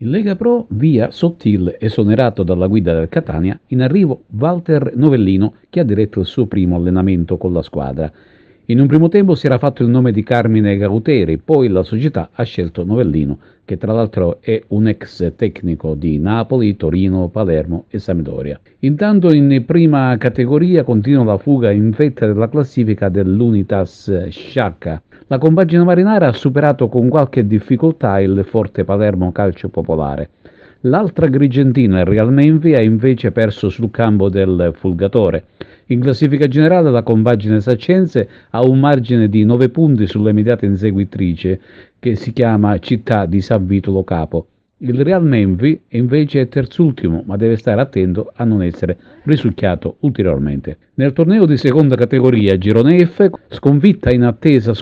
In Lega Pro, via Sottil, esonerato dalla guida del Catania, in arrivo Walter Novellino che ha diretto il suo primo allenamento con la squadra. In un primo tempo si era fatto il nome di Carmine Gauteri, poi la società ha scelto Novellino, che tra l'altro è un ex tecnico di Napoli, Torino, Palermo e Sampdoria. Intanto in prima categoria continua la fuga in vetta della classifica dell'Unitas Sciacca. La compagine marinara ha superato con qualche difficoltà il forte Palermo Calcio Popolare. L'altra Agrigentina, il Real Menvi, ha invece perso sul campo del Fulgatore. In classifica generale la compagine saccense ha un margine di 9 punti sull'immediata inseguitrice, che si chiama Città di San Vito Lo Capo. Il Real Menvi invece è terzultimo, ma deve stare attento a non essere risucchiato ulteriormente. Nel torneo di seconda categoria Girone F, sconfitta in attesa,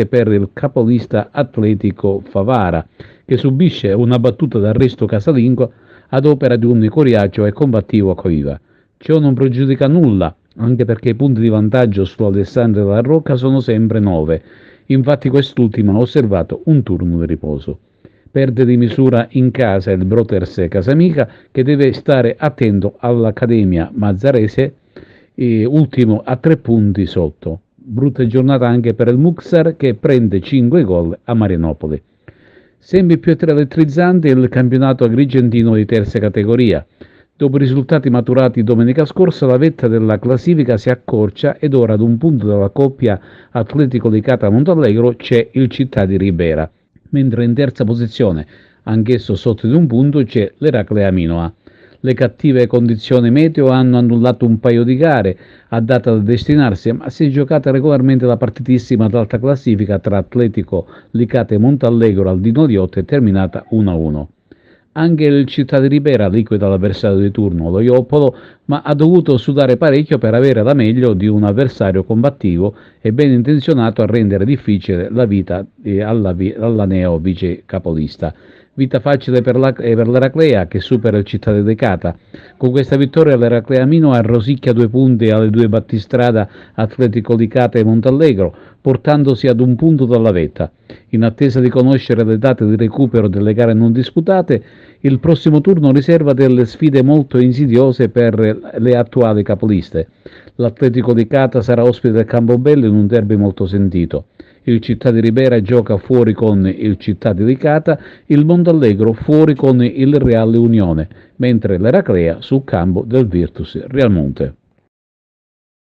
per il capolista Atletico Favara, che subisce una battuta d'arresto casalingo ad opera di un coriaceo e combattivo a Coiva. Ciò non pregiudica nulla, anche perché i punti di vantaggio su Alessandria della Rocca sono sempre 9. Infatti quest'ultimo ha osservato un turno di riposo. Perde di misura in casa il Broters Casamica, che deve stare attento all'Accademia Mazzarese, ultimo a 3 punti sotto. Brutta giornata anche per il Muxar, che prende 5 gol a Marianopoli. Sempre più elettrizzante il campionato agrigentino di terza categoria. Dopo i risultati maturati domenica scorsa, la vetta della classifica si accorcia ed ora ad un punto dalla coppia Atletico Licata Montallegro c'è il Città di Ribera, mentre in terza posizione, anch'esso sotto di un punto, c'è l'Eraclea Minoa. Le cattive condizioni meteo hanno annullato un paio di gare a data da destinarsi, ma si è giocata regolarmente la partitissima d'alta classifica tra Atletico Licata e Montallegro al Dino Diotte, terminata 1-1. Anche il Città di Ribera liquida l'avversario di turno, lo Iopolo, ma ha dovuto sudare parecchio per avere la meglio di un avversario combattivo e ben intenzionato a rendere difficile la vita alla neo vice capolista. Vita facile per l'Eraclea, che supera il Città dedicata. Con questa vittoria l'Eraclea Mino rosicchia 2 punti alle 2 battistrada Atletico Licata e Montallegro, portandosi ad un punto dalla vetta. In attesa di conoscere le date di recupero delle gare non disputate, il prossimo turno riserva delle sfide molto insidiose per le attuali capoliste. L'Atletico Licata sarà ospite del Campobello in un derby molto sentito. Il Città di Ribera gioca fuori con il Città di Licata, il Montallegro fuori con il Reale Unione, mentre l'Eraclea sul campo del Virtus Realmonte.